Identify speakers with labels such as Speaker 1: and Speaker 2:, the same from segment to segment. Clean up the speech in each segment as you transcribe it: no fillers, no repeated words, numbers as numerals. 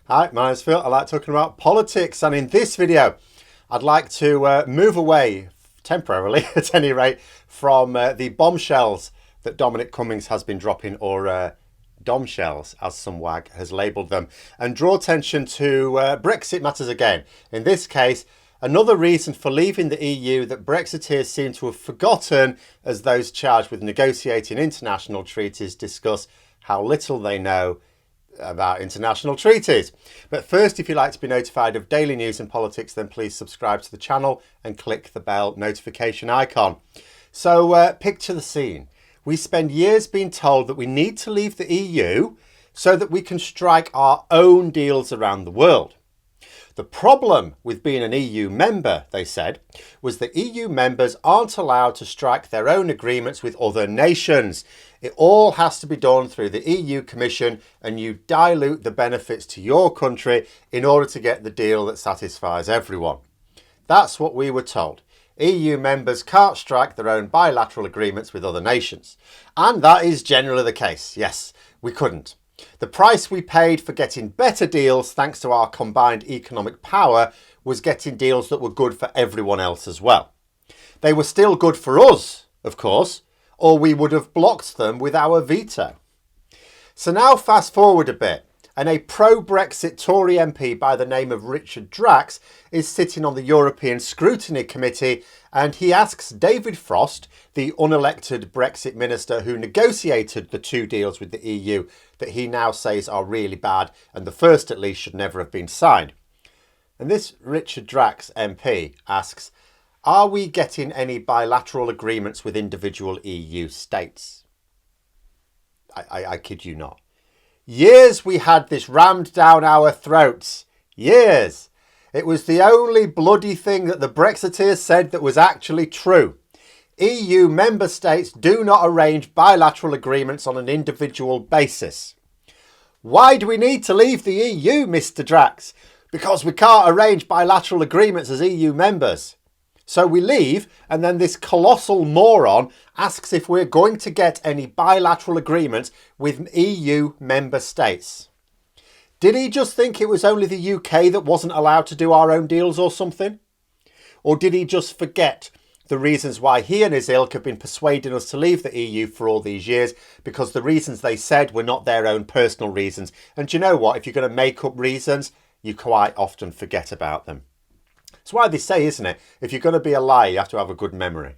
Speaker 1: Hi, my name's Phil. I like talking about politics, and in this video, I'd like to move away, temporarily at any rate, from the bombshells that Dominic Cummings has been dropping, or domshells, as some wag has labelled them, and draw attention to Brexit matters again. In this case, another reason for leaving the EU that Brexiteers seem to have forgotten as those charged with negotiating international treaties discuss how little they know about international treaties. But first, if you'd like to be notified of daily news and politics, then please subscribe to the channel and click the bell notification icon. So picture the scene. We spend years being told that we need to leave the EU so that we can strike our own deals around the world. The problem with being an EU member, they said, was that EU members aren't allowed to strike their own agreements with other nations. It all has to be done through the EU Commission, and you dilute the benefits to your country in order to get the deal that satisfies everyone. That's what we were told. EU members can't strike their own bilateral agreements with other nations. And that is generally the case. Yes, we couldn't. The price we paid for getting better deals thanks to our combined economic power was getting deals that were good for everyone else as well. They were still good for us, of course, or we would have blocked them with our veto. So now fast forward a bit, and a pro-Brexit Tory MP by the name of Richard Drax is sitting on the European Scrutiny Committee, and he asks David Frost, the unelected Brexit minister who negotiated the two deals with the EU that he now says are really bad, and the first at least should never have been signed. And this Richard Drax MP asks, are we getting any bilateral agreements with individual EU states? I kid you not. Years we had this rammed down our throats. Years. It was the only bloody thing that the Brexiteers said that was actually true. EU member states do not arrange bilateral agreements on an individual basis. Why do we need to leave the EU, Mr. Drax? Because we can't arrange bilateral agreements as EU members. So we leave, and then this colossal moron asks if we're going to get any bilateral agreements with EU member states. Did he just think it was only the UK that wasn't allowed to do our own deals or something? Or did he just forget the reasons why he and his ilk have been persuading us to leave the EU for all these years, because the reasons they said were not their own personal reasons? And do you know what? If you're going to make up reasons, you quite often forget about them. It's why they say, isn't it? If you're going to be a liar, you have to have a good memory.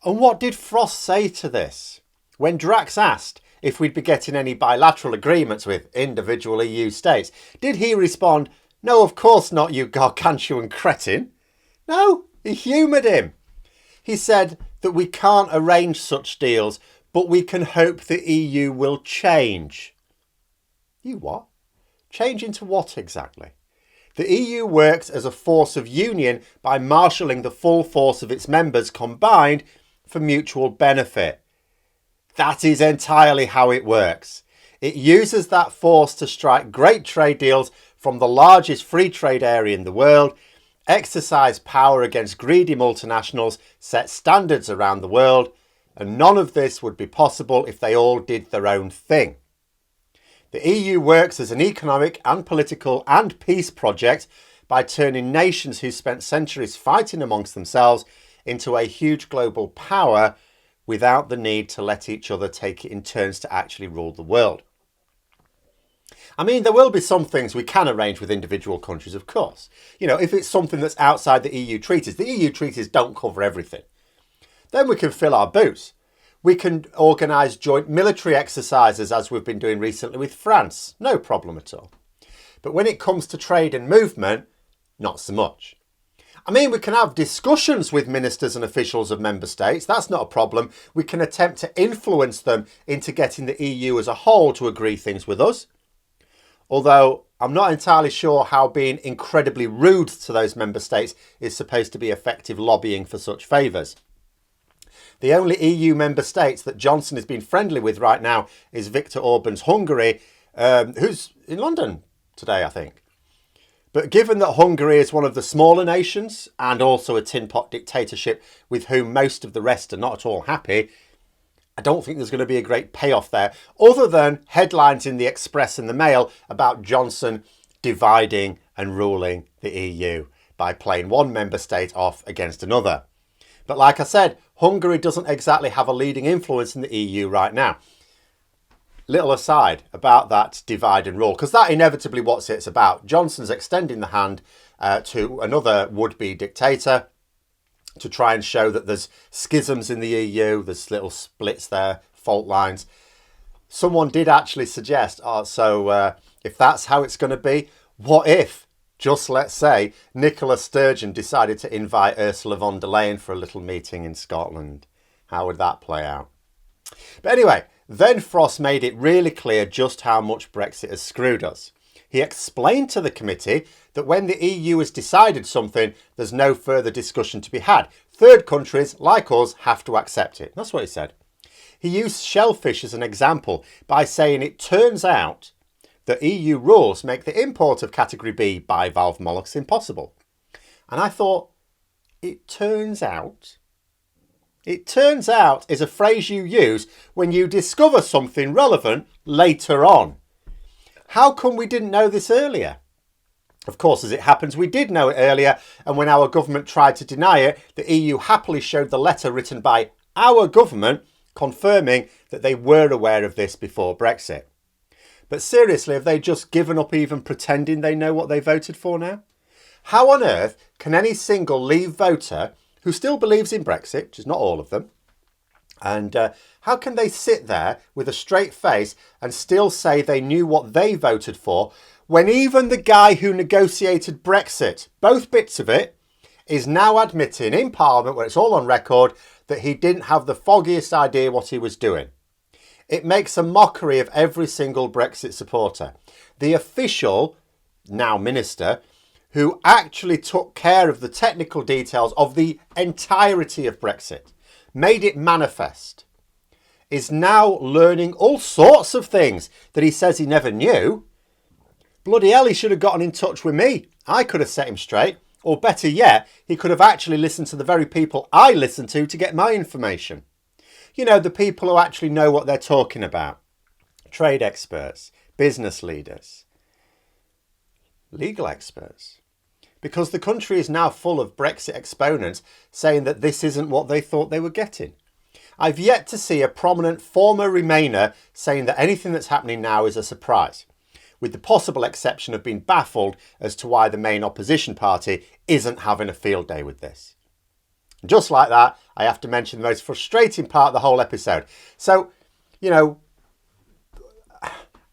Speaker 1: And what did Frost say to this? When Drax asked if we'd be getting any bilateral agreements with individual EU states, did he respond, no, of course not, you gargantuan cretin? No, he humoured him. He said that we can't arrange such deals, but we can hope the EU will change. You what? Change into what exactly? The EU works as a force of union by marshalling the full force of its members combined for mutual benefit. That is entirely how it works. It uses that force to strike great trade deals from the largest free trade area in the world, exercise power against greedy multinationals, set standards around the world, and none of this would be possible if they all did their own thing. The EU works as an economic and political and peace project by turning nations who spent centuries fighting amongst themselves into a huge global power without the need to let each other take it in turns to actually rule the world. I mean, there will be some things we can arrange with individual countries, of course. You know, if it's something that's outside the EU treaties, the EU treaties don't cover everything. Then we can fill our boots. We can organise joint military exercises as we've been doing recently with France. No problem at all. But when it comes to trade and movement, not so much. I mean, we can have discussions with ministers and officials of member states. That's not a problem. We can attempt to influence them into getting the EU as a whole to agree things with us. Although I'm not entirely sure how being incredibly rude to those member states is supposed to be effective lobbying for such favours. The only EU member states that Johnson has been friendly with right now is Viktor Orban's Hungary, who's in London today, I think. But given that Hungary is one of the smaller nations and also a tin pot dictatorship with whom most of the rest are not at all happy, I don't think there's going to be a great payoff there, other than headlines in the Express and the Mail about Johnson dividing and ruling the EU by playing one member state off against another. But like I said, Hungary doesn't exactly have a leading influence in the EU right now. Little aside about that divide and rule, because that inevitably what it's about. Johnson's extending the hand to another would-be dictator to try and show that there's schisms in the EU, there's little splits there, fault lines. Someone did actually suggest, if that's how it's going to be, what if, just let's say, Nicola Sturgeon decided to invite Ursula von der Leyen for a little meeting in Scotland? How would that play out? But anyway, then Frost made it really clear just how much Brexit has screwed us. He explained to the committee that when the EU has decided something, there's no further discussion to be had. Third countries, like us, have to accept it. That's what he said. He used shellfish as an example by saying it turns out that EU rules make the import of Category B bivalve molluscs impossible. And I thought, it turns out? It turns out is a phrase you use when you discover something relevant later on. How come we didn't know this earlier? Of course, as it happens, we did know it earlier, and when our government tried to deny it, the EU happily showed the letter written by our government confirming that they were aware of this before Brexit. But seriously, have they just given up even pretending they know what they voted for now? How on earth can any single Leave voter who still believes in Brexit, which is not all of them, and how can they sit there with a straight face and still say they knew what they voted for when even the guy who negotiated Brexit, both bits of it, is now admitting in Parliament, where it's all on record, that he didn't have the foggiest idea what he was doing? It makes a mockery of every single Brexit supporter. The official, now minister, who actually took care of the technical details of the entirety of Brexit, made it manifest, is now learning all sorts of things that he says he never knew. Bloody hell, he should have gotten in touch with me. I could have set him straight. Or better yet, he could have actually listened to the very people I listen to get my information. You know, the people who actually know what they're talking about. Trade experts, business leaders, legal experts. Because the country is now full of Brexit exponents saying that this isn't what they thought they were getting. I've yet to see a prominent former Remainer saying that anything that's happening now is a surprise, with the possible exception of being baffled as to why the main opposition party isn't having a field day with this. Just like that, I have to mention the most frustrating part of the whole episode. So, you know,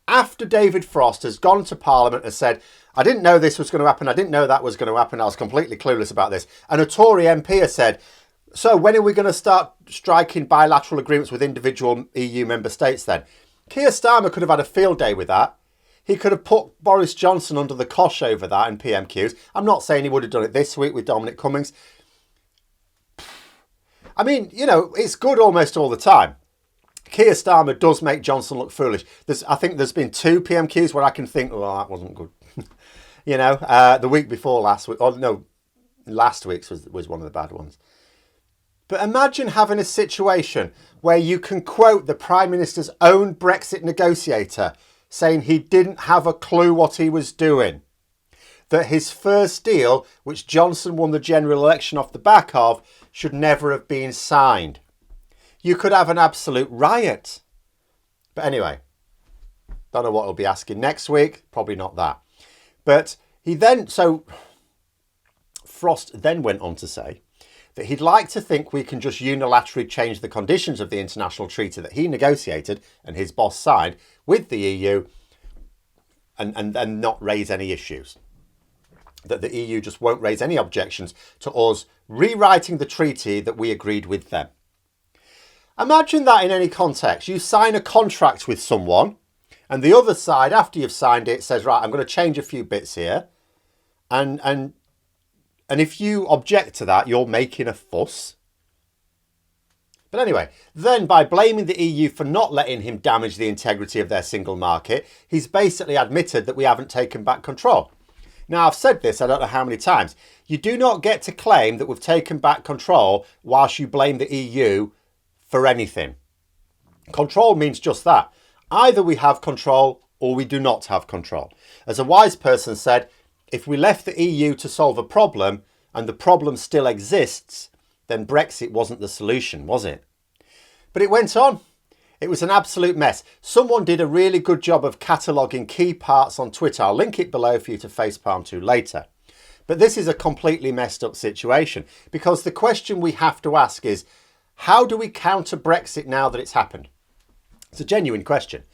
Speaker 1: after David Frost has gone to Parliament and said, I didn't know this was going to happen, I didn't know that was going to happen, I was completely clueless about this, and a Tory MP has said, so when are we going to start striking bilateral agreements with individual EU member states then? Keir Starmer could have had a field day with that. He could have put Boris Johnson under the cosh over that in PMQs. I'm not saying he would have done it this week with Dominic Cummings. I mean, you know, it's good almost all the time. Keir Starmer does make Johnson look foolish. I think there's been 2 PMQs where I can think, well, that wasn't good. You know, the week before last week, or no, last week's was one of the bad ones. But imagine having a situation where you can quote the Prime Minister's own Brexit negotiator saying he didn't have a clue what he was doing. That his first deal, which Johnson won the general election off the back of, should never have been signed. You could have an absolute riot. But anyway, don't know what he'll be asking next week. Probably not that. But Frost then went on to say that he'd like to think we can just unilaterally change the conditions of the international treaty that he negotiated and his boss signed with the EU and not raise any issues. That the EU just won't raise any objections to us rewriting the treaty that we agreed with them. Imagine that in any context. You sign a contract with someone and the other side, after you've signed it, says, right, I'm going to change a few bits here. And if you object to that, you're making a fuss. But anyway, then by blaming the EU for not letting him damage the integrity of their single market, he's basically admitted that we haven't taken back control. Now, I've said this, I don't know how many times. You do not get to claim that we've taken back control whilst you blame the EU for anything. Control means just that. Either we have control or we do not have control. As a wise person said, if we left the EU to solve a problem and the problem still exists, then Brexit wasn't the solution, was it? But it went on. It was an absolute mess. Someone did a really good job of cataloguing key parts on Twitter. I'll link it below for you to facepalm to later. But this is a completely messed up situation, because the question we have to ask is, how do we counter Brexit now that it's happened? It's a genuine question.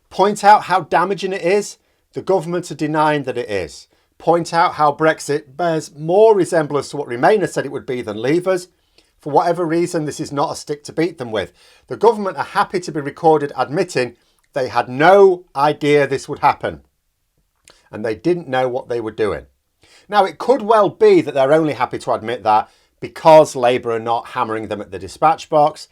Speaker 1: Point out how damaging it is. The government are denying that it is. Point out how Brexit bears more resemblance to what Remainers said it would be than Leavers. For whatever reason, this is not a stick to beat them with. The government are happy to be recorded admitting they had no idea this would happen. And they didn't know what they were doing. Now, it could well be that they're only happy to admit that because Labour are not hammering them at the dispatch box,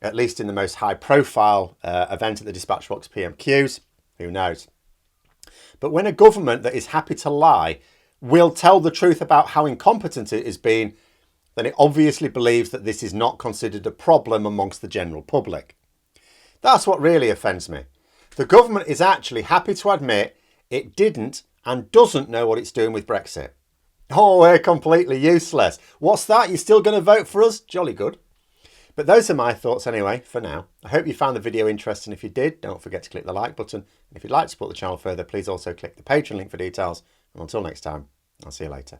Speaker 1: at least in the most high-profile event at the dispatch box, PMQs. Who knows? But when a government that is happy to lie will tell the truth about how incompetent it is being, then it obviously believes that this is not considered a problem amongst the general public. That's what really offends me. The government is actually happy to admit it didn't and doesn't know what it's doing with Brexit. Oh, we're completely useless. What's that? You're still going to vote for us? Jolly good. But those are my thoughts anyway, for now. I hope you found the video interesting. If you did, don't forget to click the like button. And if you'd like to support the channel further, please also click the Patreon link for details. And until next time, I'll see you later.